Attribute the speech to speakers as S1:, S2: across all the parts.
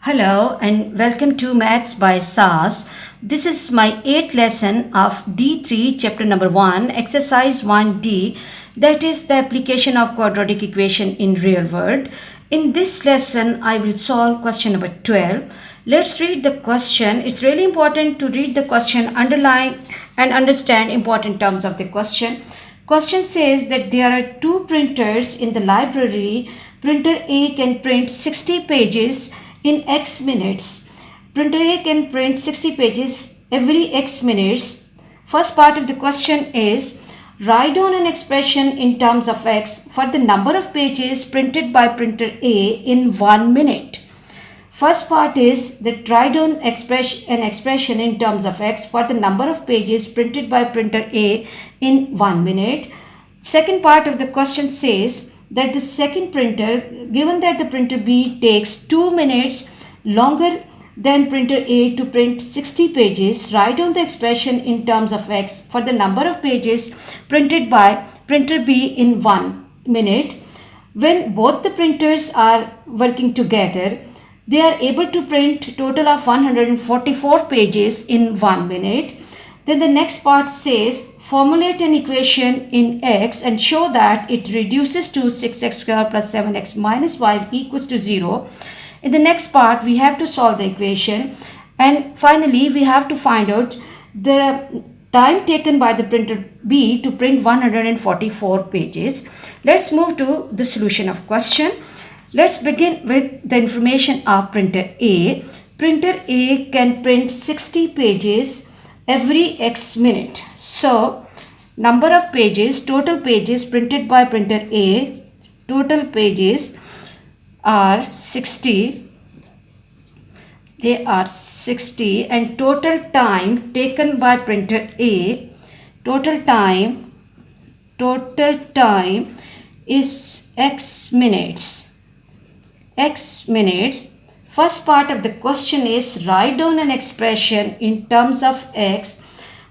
S1: Hello and welcome to Maths by SAS. This is my 8th lesson of D3 chapter number 1 exercise 1D, that is the application of quadratic equation in real world. In this lesson I will solve question number 12. Let's read the question. It's really important to read the question, underline and understand important terms of the question. Question says that there are two printers in the library. Printer A can print 60 pages in X minutes. Printer A can print 60 pages every X minutes. First part of the question is, write down an expression in terms of X for the number of pages printed by printer A in 1 minute. First part is that write down an expression in terms of X for the number of pages printed by printer A in 1 minute. Second part of the question says that the second printer, given that the printer B takes 2 minutes longer than printer A to print 60 pages, write down the expression in terms of X for the number of pages printed by printer B in 1 minute. When both the printers are working together, they are able to print total of 144 pages in 1 minute. Then the next part says, formulate an equation in X and show that it reduces to 6x squared plus 7x minus y equals to 0. In the next part, we have to solve the equation, and finally we have to find out the time taken by the printer B to print 144 pages. Let's move to the solution of question. Let's begin with the information of printer A. Printer A can print 60 pages every X minute. So, number of pages, total pages printed by printer A, total pages are 60. They are 60, and total time taken by printer A, total time is X minutes. X minutes. First part of the question is, write down an expression in terms of X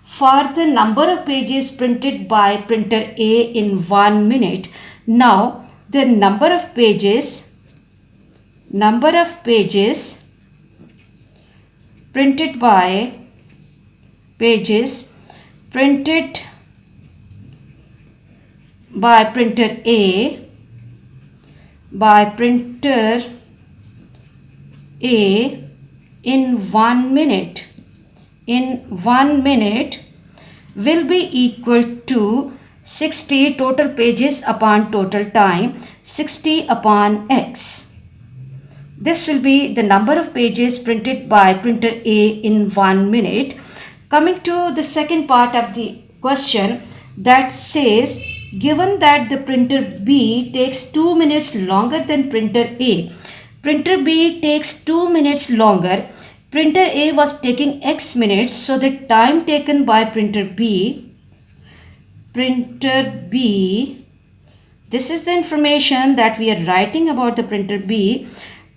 S1: for the number of pages printed by printer A in 1 minute. Now, the number of pages printed by printer A in 1 minute will be equal to 60 total pages upon total time, 60 upon X. This will be the number of pages printed by printer A in 1 minute. Coming to the second part of the question, that says, given that the printer B takes 2 minutes longer than printer A, printer B takes 2 minutes longer. Printer A was taking X minutes, so the time taken by printer B, this is the information that we are writing about the printer B.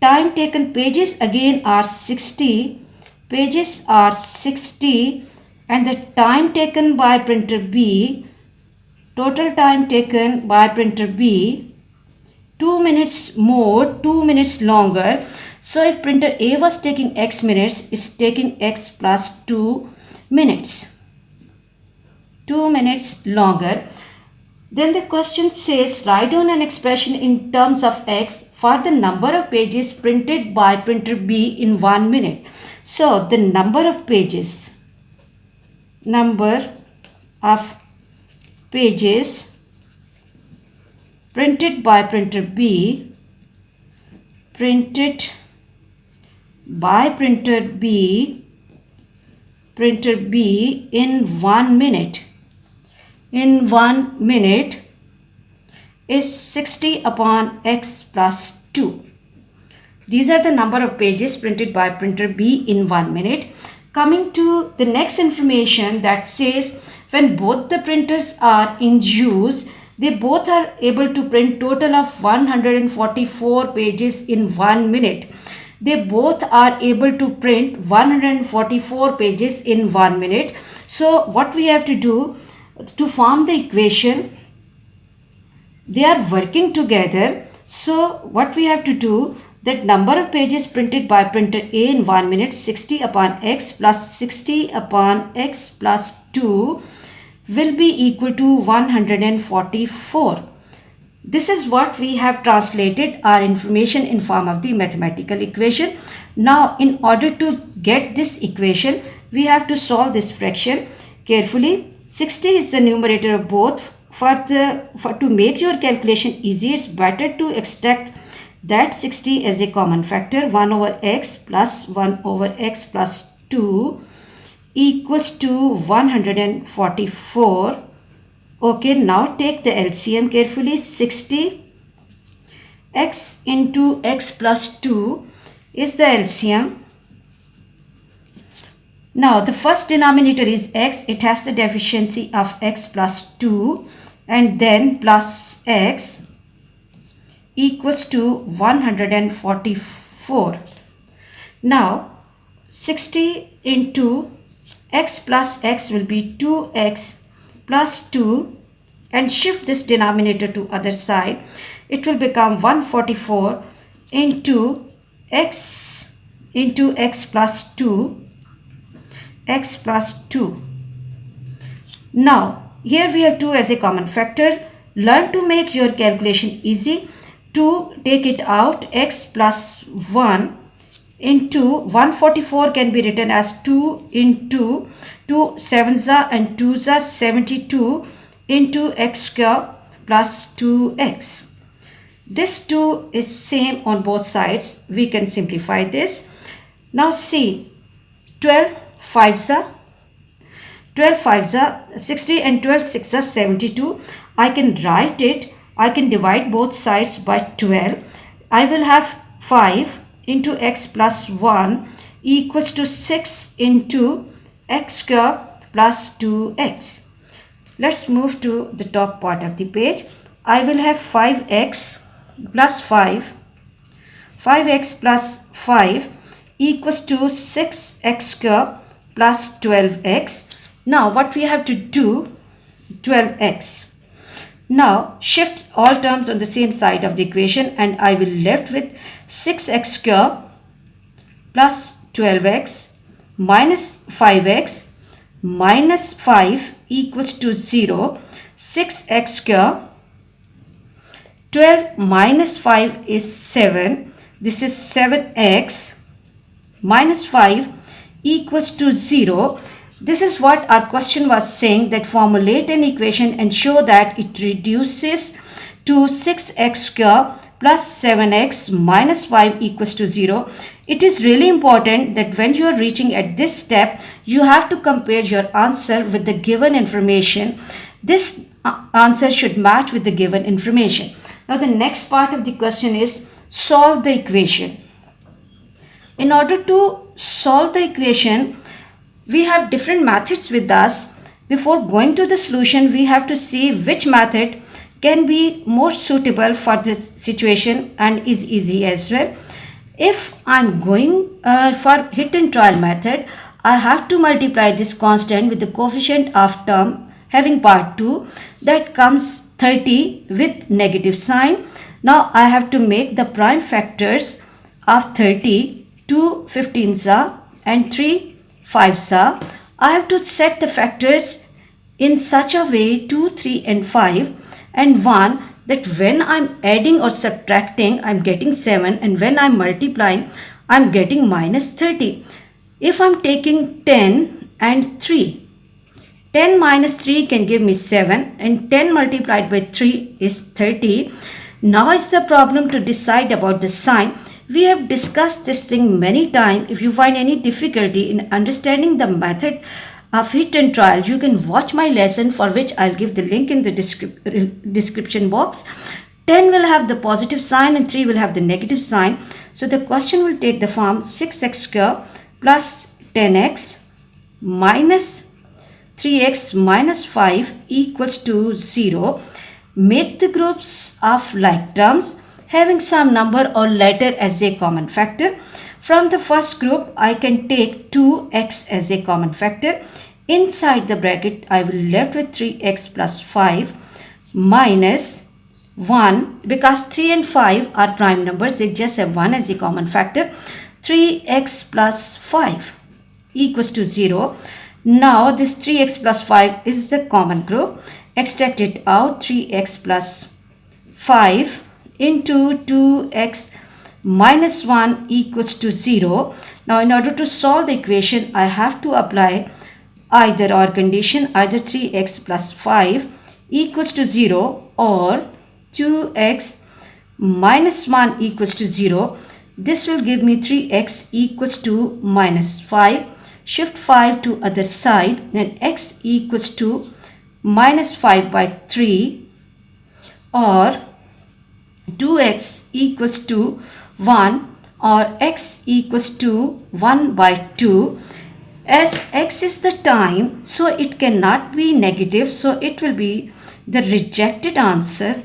S1: Time taken, pages again are 60, and the time taken by printer B, total time taken by printer B, 2 minutes more, 2 minutes longer. So if printer A was taking X minutes, it's taking X plus 2 minutes. 2 minutes longer. Then the question says, write down an expression in terms of X for the number of pages printed by printer B in 1 minute. So the number of pages printed by printer B, in 1 minute is 60 upon X plus 2. These are the number of pages printed by printer B in 1 minute. Coming to the next information, that says, when both the printers are in use, they both are able to print total of 144 pages in 1 minute. They both are able to print 144 pages in 1 minute. So what we have to do to form the equation, they are working together. So what we have to do, that number of pages printed by printer A in 1 minute 60 upon x plus 60 upon x plus 2 will be equal to 144. This is what we have translated our information in form of the mathematical equation. Now, in order to get this equation, we have to solve this fraction carefully. 60 is the numerator of both. To make your calculation easy, it's better to extract that 60 as a common factor. 1 over x plus 1 over x plus 2 equals to 144. Okay, now take the LCM carefully. 60 x into x plus 2 is the LCM. Now the first denominator is x. It has the deficiency of x plus 2 and then plus x equals to 144. Now 60 into x plus x will be 2x plus 2, and shift this denominator to other side. It will become 144 into x plus 2, x plus 2. Now here we have 2 as a common factor. Learn to make your calculation easy. To take it out, x plus 1 into 144 can be written as 2 into 2 7s and 2s 72 into x square plus 2x. This 2 is same on both sides. We can simplify this. Now see, 12 5s 60 and 12 6s 72. I can write it. I can divide both sides by 12. I will have 5 into x plus 1 equals to 6 into x square plus 2x. Let's move to the top part of the page. I will have 5x plus 5. 5x plus 5 equals to 6x square plus 12x. Now what we have to do, 12x. Now shift all terms on the same side of the equation and I will left with 6x square plus 12x minus 5x minus 5 equals to 0. 6x square, 12 minus 5 is 7. This is 7x minus 5 equals to 0. This is what our question was saying, that formulate an equation and show that it reduces to 6x square plus 7x minus 5 equals to 0. It is really important that when you are reaching at this step, you have to compare your answer with the given information. This answer should match with the given information. Now the next part of the question is solve the equation. In order to solve the equation, we have different methods with us. Before going to the solution, we have to see which method can be more suitable for this situation and is easy as well. If I'm going for hit and trial method, I have to multiply this constant with the coefficient of term having part 2, that comes 30 with negative sign. Now I have to make the prime factors of 30, 2 15s and 3 5s. I have to set the factors in such a way 2, 3 and 5 and 1 that when I'm adding or subtracting, I'm getting 7, and when I'm multiplying, I'm getting minus 30. If I'm taking 10 and 3, 10 minus 3 can give me 7 and 10 multiplied by 3 is 30. Now is the problem to decide about the sign. We have discussed this thing many times. If you find any difficulty in understanding the method of hit and trial, you can watch my lesson, for which I'll give the link in the description box. 10 will have the positive sign and 3 will have the negative sign. So the question will take the form 6x square plus 10x minus 3x minus 5 equals to 0. Make the groups of like terms having some number or letter as a common factor. From the first group, I can take 2x as a common factor. Inside the bracket, I will left with 3x plus 5 minus 1 because 3 and 5 are prime numbers. They just have 1 as a common factor. 3x plus 5 equals to 0. Now this 3x plus 5 is the common group. Extract it out. 3x plus 5 into 2x minus 1 equals to 0. Now in order to solve the equation, I have to apply either or condition, either 3x plus 5 equals to 0 or 2x minus 1 equals to 0. This will give me 3x equals to minus 5. Shift 5 to other side and x equals to minus 5 by 3 or 2x equals to 1 or x equals to 1 by 2. As x is the time, so it cannot be negative, so it will be the rejected answer,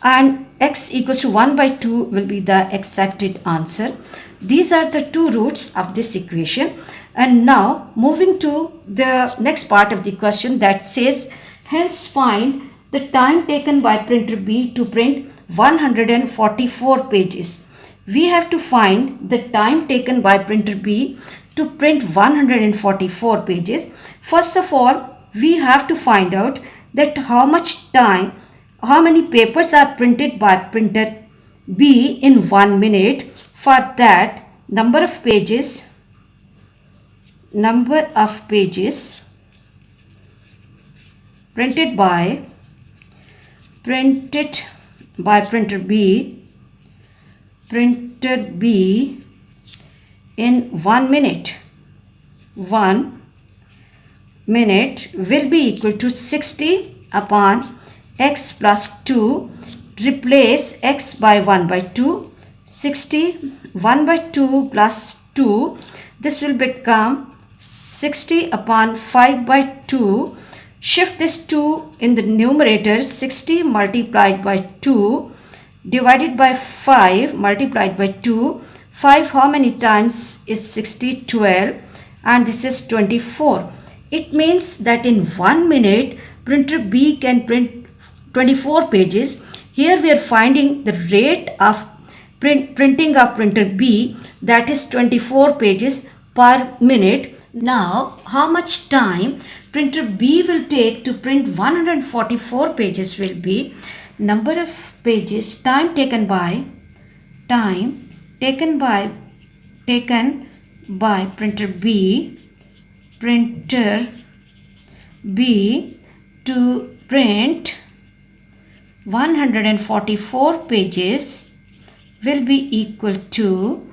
S1: and x equals to 1 by 2 will be the accepted answer. These are the two roots of this equation. And now moving to the next part of the question that says, hence find the time taken by printer B to print 144 pages. We have to find the time taken by printer B to print 144 pages. First of all, we have to find out that how many papers are printed by printer B in 1 minute. For that, number of pages printed by printer B in 1 minute will be equal to 60 upon x plus 2. Replace x by 1 by 2. 60 1 by 2 plus 2. This will become 60 upon 5 by 2. Shift this 2 in the numerator. 60 multiplied by 2 divided by 5 multiplied by 2. 5 how many times is 60? 12, and this is 24. It means that in 1 minute printer B can print 24 pages. Here we are finding the rate of printing of printer B, that is 24 pages per minute. Now how much time printer B will take to print 144 pages will be number of pages taken by printer B to print 144 pages will be equal to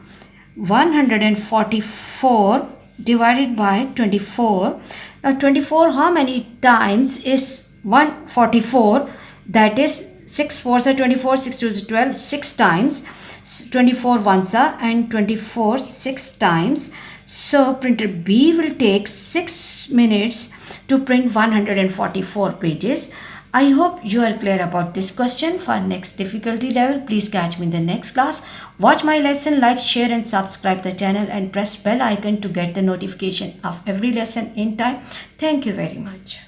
S1: 144 divided by 24. Now 24 how many times is 144? That is 6 4s are 24, 6 2s are 12, 6 times. 24 ones are and 24 6 times. So printer B will take 6 minutes to print 144 pages. I hope you are clear about this question. For next difficulty level, please catch me in the next class. Watch my lesson, like, share and subscribe the channel and press bell icon to get the notification of every lesson in time. Thank you very much.